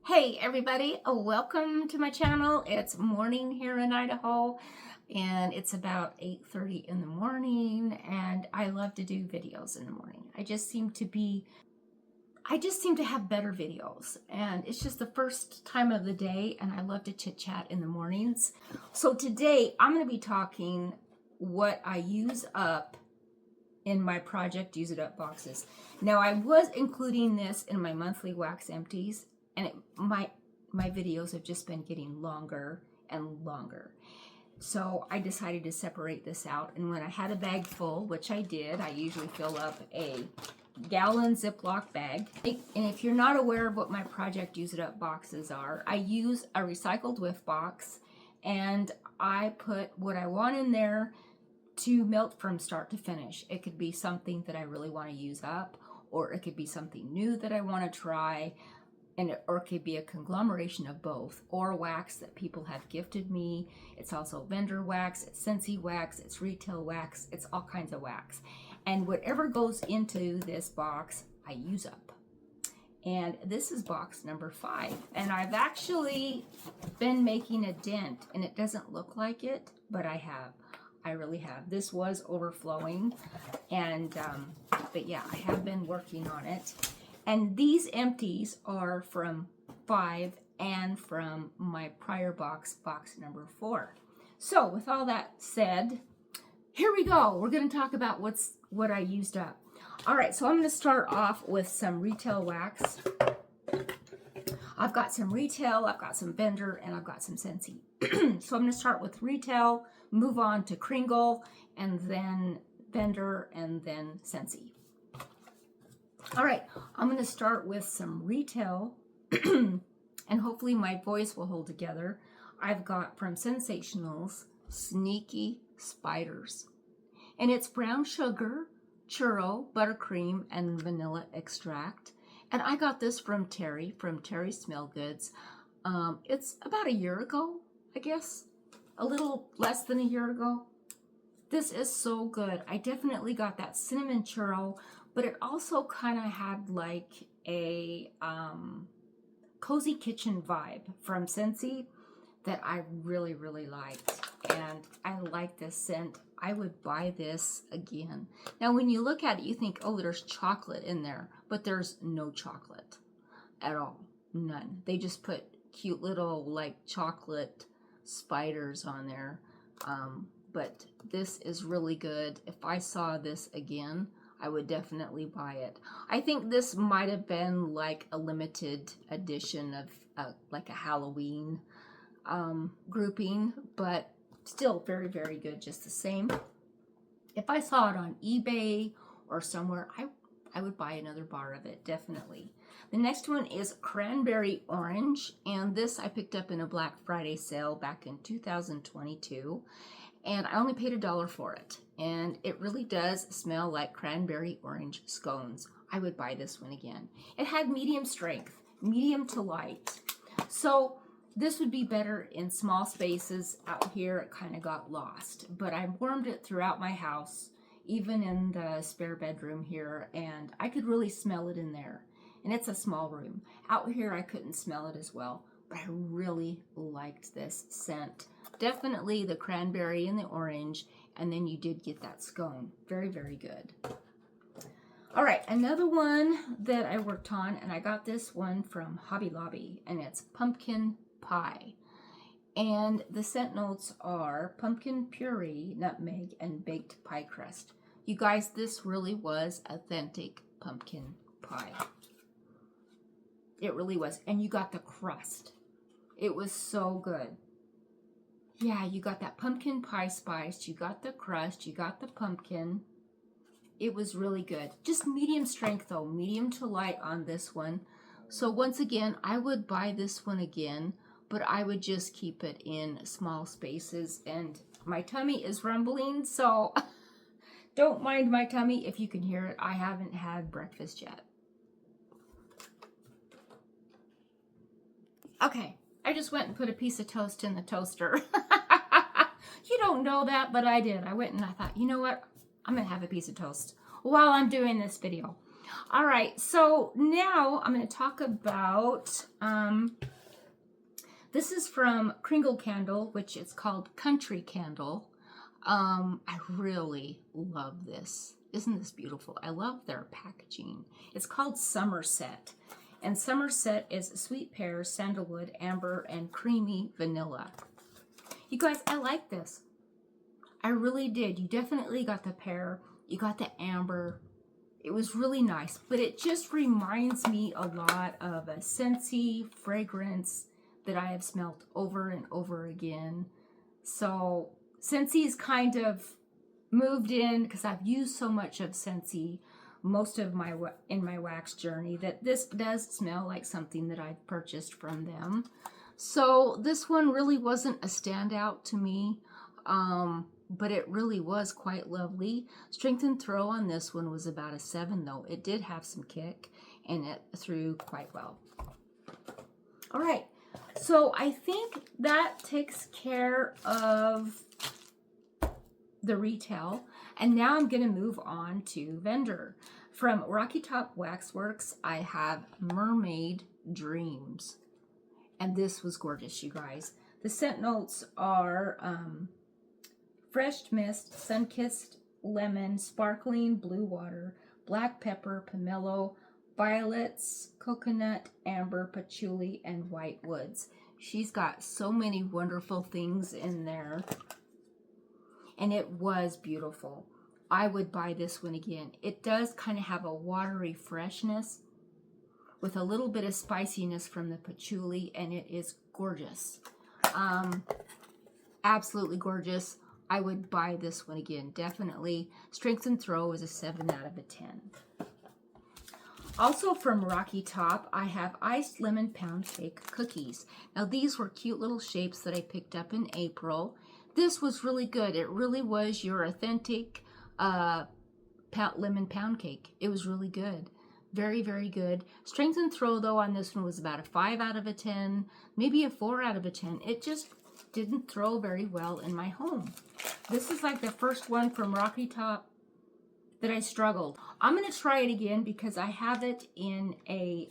Hey everybody, welcome to my channel. It's morning here in Idaho and it's about 8:30 in the morning, and I love to do videos in the morning. I just seem to have better videos, and it's just the first time of the day and I love to chit chat in the mornings. So today I'm going to be talking what I use up in my project use it up boxes. Now I was including this in my monthly wax empties, and my videos have just been getting longer and longer. So I decided to separate this out, and when I had a bag full, which I did, I usually fill up a gallon Ziploc bag. And if you're not aware of what my project use it up boxes are, I use a recycled whiff box and I put what I want in there to melt from start to finish. It could be something that I really want to use up, or it could be something new that I want to try, or it could be a conglomeration of both, or wax that people have gifted me. It's also vendor wax, it's Scentsy wax, it's retail wax, it's all kinds of wax. And whatever goes into this box, I use up. And this is box number 5. And I've actually been making a dent, and it doesn't look like it, but I have. I really have. This was overflowing, and but yeah, I have been working on it. And these empties are from 5 and from my prior box, box number 4. So with all that said, here we go. We're going to talk about what I used up. All right, so I'm going to start off with some retail wax. I've got some retail, I've got some vendor, and I've got some Scentsy. So I'm going to start with retail, move on to Kringle, and then vendor, and then Scentsy. All right, I'm going to start with some retail, and hopefully my voice will hold together. I've got from Sensationals, Sneaky Spiders. And it's brown sugar, churro, buttercream, and vanilla extract. And I got this from Terry Smell Goods. It's about a year ago, I guess. A little less than a year ago. This is so good. I definitely got that cinnamon churro, but it also kind of had like a cozy kitchen vibe from Scentsy that I really, really liked. And I like this scent. I would buy this again. Now, when you look at it, you think, oh, there's chocolate in there, but there's no chocolate at all. None. They just put cute little like chocolate spiders on there. But this is really good. If I saw this again, I would definitely buy it. I think this might have been like a limited edition of like a Halloween grouping, but still very, very good just the same. If I saw it on eBay or somewhere, I would buy another bar of it, definitely. The next one is Cranberry Orange, and this I picked up in a Black Friday sale back in 2022, and I only paid $1 for it, and it really does smell like cranberry orange scones. I would buy this one again. It had medium strength, medium to light, so this would be better in small spaces. Out here, it kind of got lost, but I warmed it throughout my house, even in the spare bedroom here, and I could really smell it in there. And it's a small room. Out here, I couldn't smell it as well, but I really liked this scent. Definitely the cranberry and the orange, and then you did get that scone. Very, very good. All right, another one that I worked on, and I got this one from Hobby Lobby, and it's pumpkin pie. And the scent notes are pumpkin puree, nutmeg, and baked pie crust. You guys, this really was authentic pumpkin pie. It really was. And you got the crust. It was so good. Yeah, you got that pumpkin pie spice, you got the crust, you got the pumpkin. It was really good. Just medium strength though, medium to light on this one. So once again, I would buy this one again, but I would just keep it in small spaces. And my tummy is rumbling, so don't mind my tummy if you can hear it. I haven't had breakfast yet. Okay, I just went and put a piece of toast in the toaster. You don't know that, but I did. I went and I thought, you know what? I'm going to have a piece of toast while I'm doing this video. All right, so now I'm going to talk about, this is from Kringle Candle, which is called Country Candle. I really love this. Isn't this beautiful? I love their packaging. It's called Somerset. And Somerset is sweet pear, sandalwood, amber, and creamy vanilla. You guys, I like this. I really did. You definitely got the pear. You got the amber. It was really nice. But it just reminds me a lot of a Scentsy fragrance that I have smelled over and over again. So Scentsy's kind of moved in because I've used so much of Scentsy most of my wax journey that this does smell like something that I've purchased from them. So this one really wasn't a standout to me, but it really was quite lovely. Strength and throw on this one was about a 7 though. It did have some kick and it threw quite well. All right, so I think that takes care of the retail, and now I'm going to move on to vendor. From Rocky Top Waxworks, I have Mermaid Dreams, and this was gorgeous, you guys. The scent notes are fresh mist, sun-kissed lemon, sparkling blue water, black pepper, pomelo, violets, coconut, amber, patchouli, and white woods. She's got so many wonderful things in there. And it was beautiful. I would buy this one again. It does kind of have a watery freshness with a little bit of spiciness from the patchouli, and it is gorgeous. Absolutely gorgeous. I would buy this one again, definitely. Strength and throw is a 7 out of a 10. Also from Rocky Top, I have iced lemon pound cake cookies. Now these were cute little shapes that I picked up in April. This was really good. It really was your authentic lemon pound cake. It was really good. Very, very good. Strength and throw, though, on this one was about a 5 out of a 10, maybe a 4 out of a 10. It just didn't throw very well in my home. This is like the first one from Rocky Top that I struggled. I'm going to try it again because I have it in a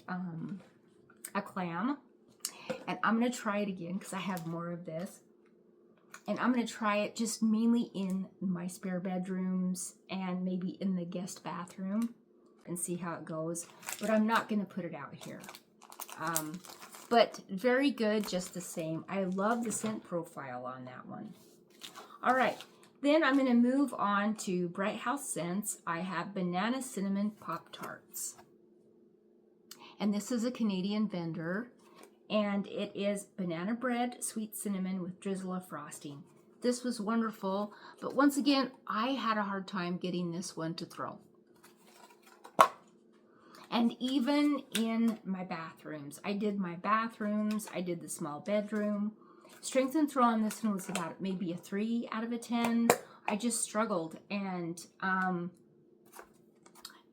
clam. And I'm going to try it again because I have more of this. And I'm going to try it just mainly in my spare bedrooms and maybe in the guest bathroom and see how it goes. But I'm not going to put it out here. But very good just the same. I love the scent profile on that one. All right. Then I'm going to move on to Bright House Scents. I have Banana Cinnamon Pop-Tarts. And this is a Canadian vendor. And it is banana bread, sweet cinnamon with drizzle of frosting. This was wonderful, but once again, I had a hard time getting this one to throw. And even in my bathrooms, I did my bathrooms, I did the small bedroom. Strength and throw on this one was about maybe a 3 out of a 10. I just struggled, and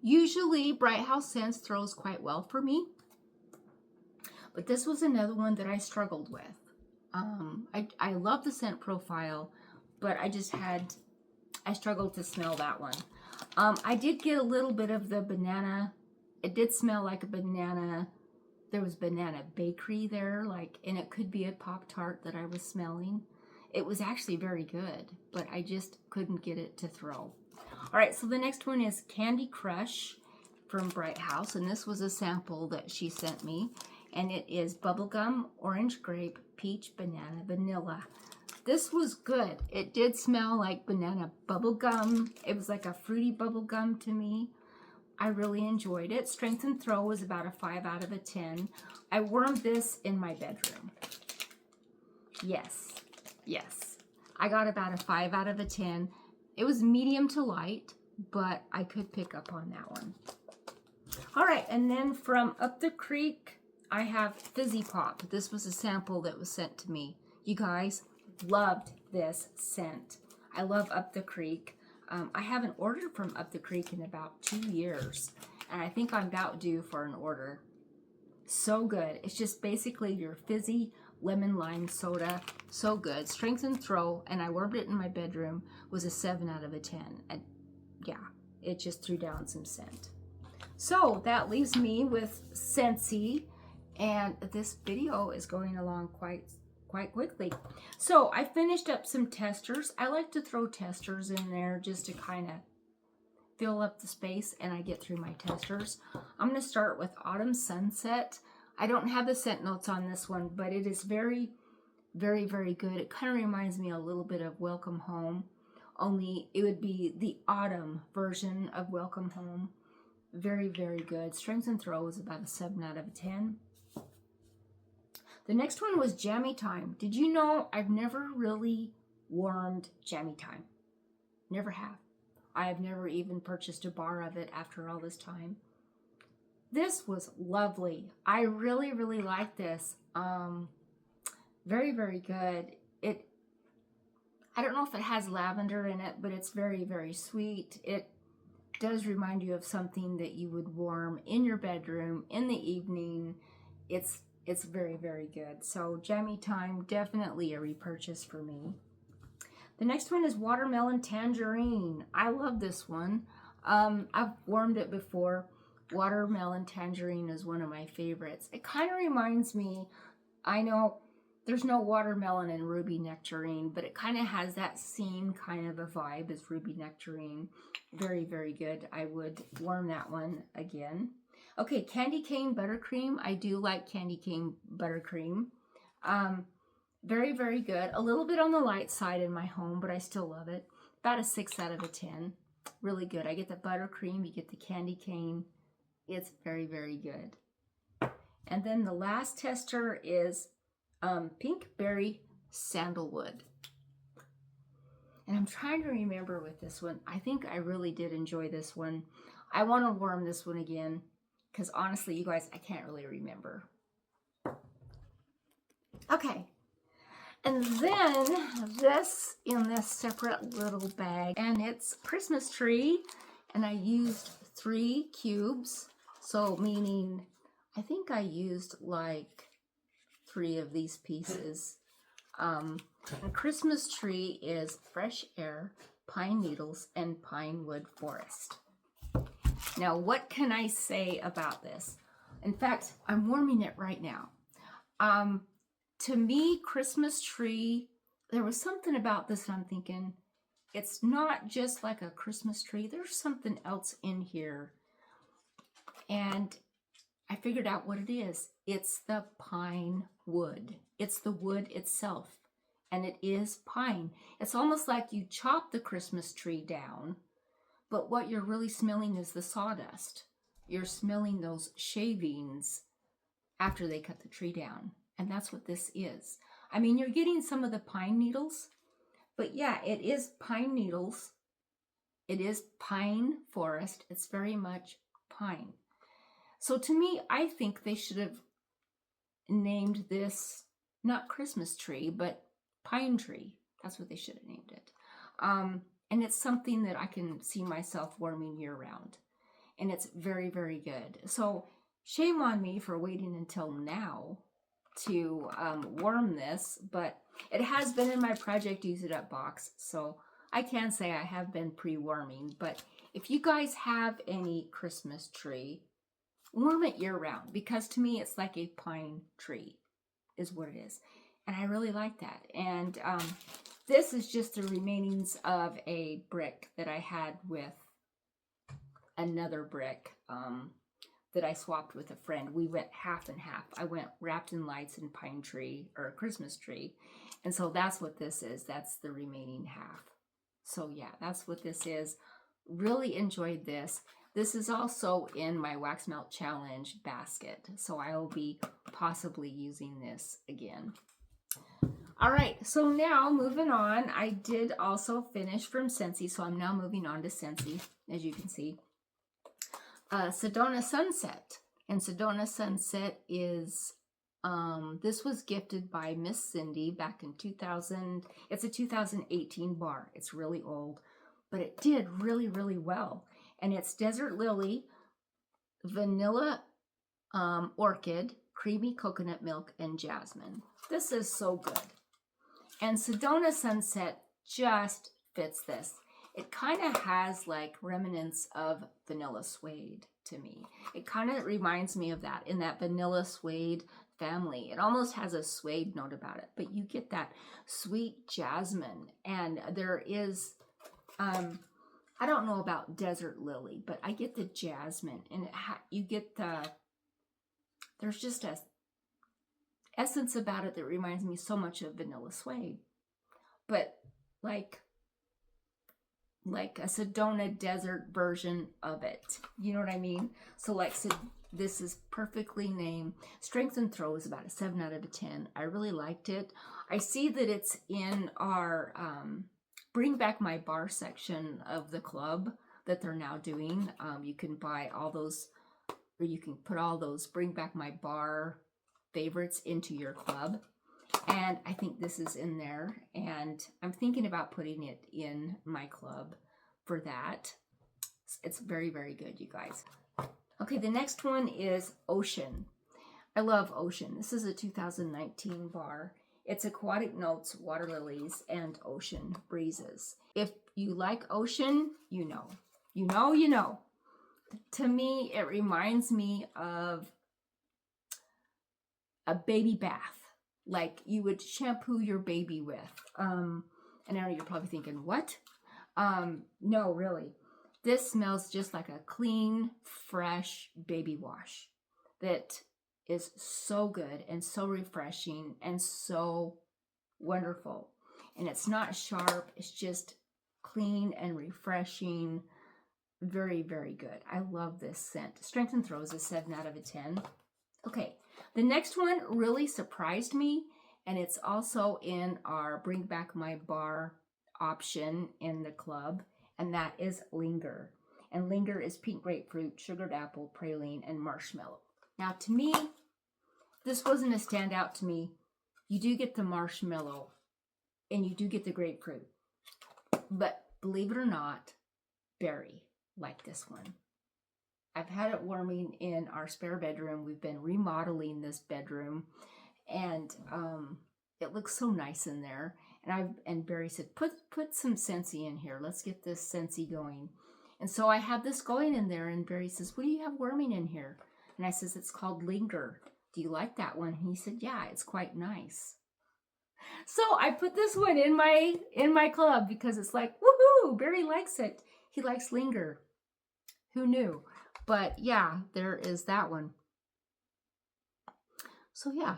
usually Bright House Scents throws quite well for me. But this was another one that I struggled with. I love the scent profile, but I struggled to smell that one. I did get a little bit of the banana. It did smell like a banana. There was banana bakery there, and it could be a Pop-Tart that I was smelling. It was actually very good, but I just couldn't get it to throw. All right, so the next one is Candy Crush from Bright House, and this was a sample that she sent me. And it is bubblegum, orange grape, peach, banana, vanilla. This was good. It did smell like banana bubblegum. It was like a fruity bubblegum to me. I really enjoyed it. Strength and throw was about a 5 out of a 10. I warmed this in my bedroom. Yes. I got about a 5 out of a 10. It was medium to light, but I could pick up on that one. All right, and then from Up the Creek, I have Fizzy Pop. This was a sample that was sent to me. You guys, loved this scent. I love Up the Creek. I haven't ordered from Up the Creek in about 2 years, and I think I'm about due for an order. So good. It's just basically your fizzy lemon lime soda. So good. Strength and throw, and I warmed it in my bedroom, was a 7 out of a 10. And yeah, it just threw down some scent. So that leaves me with Scentsy, and this video is going along quite quickly. So I finished up some testers. I like to throw testers in there just to kind of fill up the space and I get through my testers. I'm going to start with Autumn Sunset. I don't have the scent notes on this one, but it is very, very, very good. It kind of reminds me a little bit of Welcome Home, only it would be the autumn version of Welcome Home. Very, very good. Strength and Throw is about a 7 out of 10. The next one was Jammy Time. Did you know I've never really warmed Jammy Time? Never have. I have never even purchased a bar of it after all this time. This was lovely. I really, really like this. Very, very good. I don't know if it has lavender in it, but it's very, very sweet. It does remind you of something that you would warm in your bedroom in the evening. It's very, very good. So Jammy Time, definitely a repurchase for me. The next one is Watermelon Tangerine. I love this one. I've warmed it before. Watermelon Tangerine is one of my favorites. It kind of reminds me, I know there's no watermelon in Ruby Nectarine, but it kind of has that same kind of a vibe as Ruby Nectarine. Very, very good. I would warm that one again. Okay, Candy Cane Buttercream. I do like Candy Cane Buttercream. Very, very good. A little bit on the light side in my home, but I still love it. About a 6 out of a 10. Really good. I get the buttercream, you get the candy cane. It's very, very good. And then the last tester is Pink Berry Sandalwood. And I'm trying to remember with this one. I think I really did enjoy this one. I want to warm this one again because honestly, you guys, I can't really remember. Okay. And then this in this separate little bag, and it's Christmas tree, and I used 3 cubes, so meaning I think I used like 3 of these pieces. And Christmas tree is fresh air, pine needles, and pine wood forest. Now, what can I say about this? In fact, I'm warming it right now. To me, Christmas tree, there was something about this and I'm thinking, it's not just like a Christmas tree. There's something else in here. And I figured out what it is. It's the pine wood. It's the wood itself. And it is pine. It's almost like you chop the Christmas tree down, but what you're really smelling is the sawdust. You're smelling those shavings after they cut the tree down. And that's what this is. I mean, you're getting some of the pine needles, but yeah, it is pine needles. It is pine forest. It's very much pine. So to me, I think they should have named this not Christmas tree, but pine tree. That's what they should have named it. And it's something that I can see myself warming year round. And it's very, very good. So shame on me for waiting until now to warm this, but it has been in my Project Use It Up box, so I can say I have been pre-warming. But if you guys have any Christmas tree, warm it year round, because to me it's like a pine tree is what it is, and I really like that. And this is just the remainings of a brick that I had with another brick that I swapped with a friend. We went half and half. I went wrapped in lights and pine tree, or Christmas tree. And so that's what this is. That's the remaining half. So yeah, that's what this is. Really enjoyed this. This is also in my Wax Melt Challenge basket. So I will be possibly using this again. All right, so now moving on. I did also finish from Scentsy, so I'm now moving on to Scentsy, as you can see. Sedona Sunset. And Sedona Sunset is, this was gifted by Miss Cindy back in 2000. It's a 2018 bar. It's really old, but it did really, really well. And it's Desert Lily, Vanilla Orchid, Creamy Coconut Milk, and Jasmine. This is so good. And Sedona Sunset just fits this. It kind of has like remnants of Vanilla Suede. to me. It kind of reminds me of that, in that vanilla suede family. It almost has a suede note about it, but you get that sweet jasmine, and there is, I don't know about desert lily, but I get the jasmine, and you get there's just a essence about it that reminds me so much of vanilla suede, but like a Sedona desert version of it. You know what I mean? So like, this is perfectly named. Strength and throw is about a 7 out of a 10. I really liked it. I see that it's in our Bring Back My Bar section of the club that they're now doing. You can buy all those, or you can put all those Bring Back My Bar favorites into your club. And I think this is in there, and I'm thinking about putting it in my club for that. It's very, very good, you guys. Okay, the next one is Ocean. I love Ocean. This is a 2019 bar. It's Aquatic Notes, Water Lilies, and Ocean Breezes. If you like Ocean, you know. You know, you know. To me, it reminds me of a baby bath, like you would shampoo your baby with. And now you're probably thinking, what? No, really. This smells just like a clean, fresh baby wash that is so good and so refreshing and so wonderful. And it's not sharp. It's just clean and refreshing. Very, very good. I love this scent. Strength and Throw is a 7 out of a 10. Okay, the next one really surprised me, and it's also in our Bring Back My Bar option in the club, and that is Linger. And Linger is pink grapefruit, sugared apple, praline, and marshmallow. Now, to me, this wasn't a standout to me. You do get the marshmallow, and you do get the grapefruit. But believe it or not, berry, like this one. I've had it warming in our spare bedroom. We've been remodeling this bedroom, and it looks so nice in there. And Barry said, put some Scentsy in here. Let's get this Scentsy going. And so I have this going in there, and Barry says, what do you have warming in here? And I says, it's called Linger. Do you like that one? And he said, yeah, it's quite nice. So I put this one in my club because it's like, woohoo, Barry likes it. He likes Linger. Who knew? But yeah, there is that one. So yeah.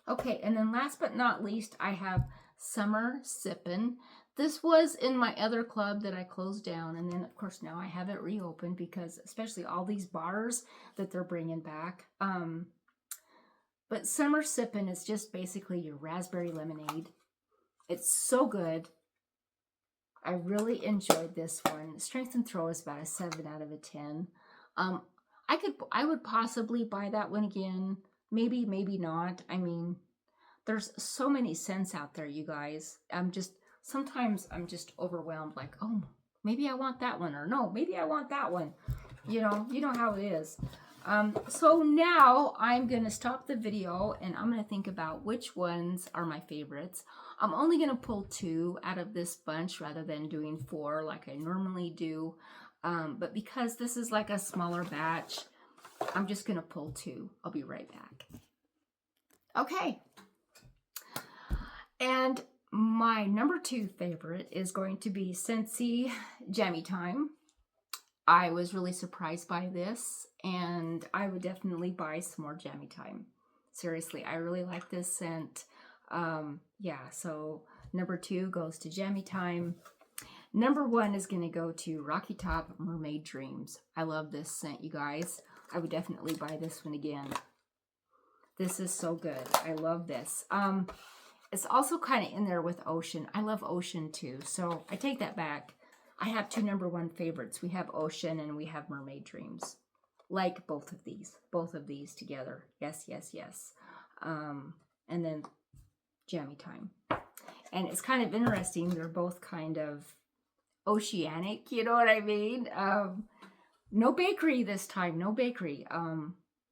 Okay, and then last but not least, I have Summer Sippin'. This was in my other club that I closed down, and then of course now I have it reopened because especially all these bars that they're bringing back. But Summer Sippin' is just basically your raspberry lemonade. It's so good. I really enjoyed this one. Strength and Throw is about a 7 out of a 10. I would possibly buy that one again. Maybe, maybe not. I mean, there's so many scents out there, you guys. Sometimes I'm just overwhelmed, like, oh, maybe I want that one, or no, maybe I want that one. You know how it is. So now I'm going to stop the video, and I'm going to think about which ones are my favorites. I'm only going to pull 2 out of this bunch rather than doing 4 like I normally do. But because this is like a smaller batch, I'm just going to pull 2. I'll be right back. Okay. And my number 2 favorite is going to be Scentsy Jammy Time. I was really surprised by this, and I would definitely buy some more Jammy Time. Seriously, I really like this scent. Yeah, so number 2 goes to Jammy Time. Number 1 is going to go to Rocky Top Mermaid Dreams. I love this scent, you guys. I would definitely buy this one again. This is so good. I love this. It's also kind of in there with Ocean. I love Ocean too, so I take that back. I have 2 number 1 favorites. We have Ocean and we have Mermaid Dreams. Like both of these together. Yes, yes, yes. And then Jammy Time. And it's kind of interesting. They're both kind of oceanic, you know what I mean? No bakery this time, no bakery.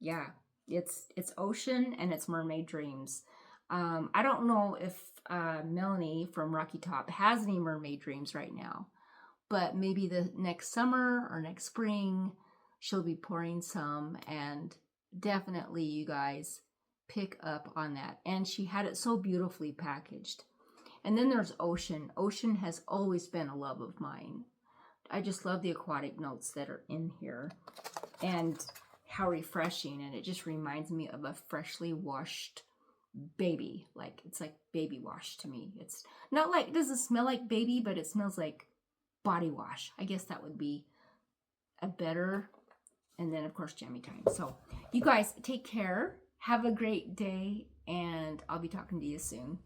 Yeah, it's Ocean and it's Mermaid Dreams. I don't know if Melanie from Rocky Top has any Mermaid Dreams right now, but maybe the next summer or next spring she'll be pouring some, and definitely you guys pick up on that. And she had it so beautifully packaged. And then there's Ocean. Ocean has always been a love of mine. I just love the aquatic notes that are in here, and how refreshing. And it just reminds me of a freshly washed baby. Like, it's like baby wash to me. It's not like, it doesn't smell like baby, but it smells like body wash. I guess that would be a better. And then of course jammy time. So you guys take care, have a great day, and I'll be talking to you soon.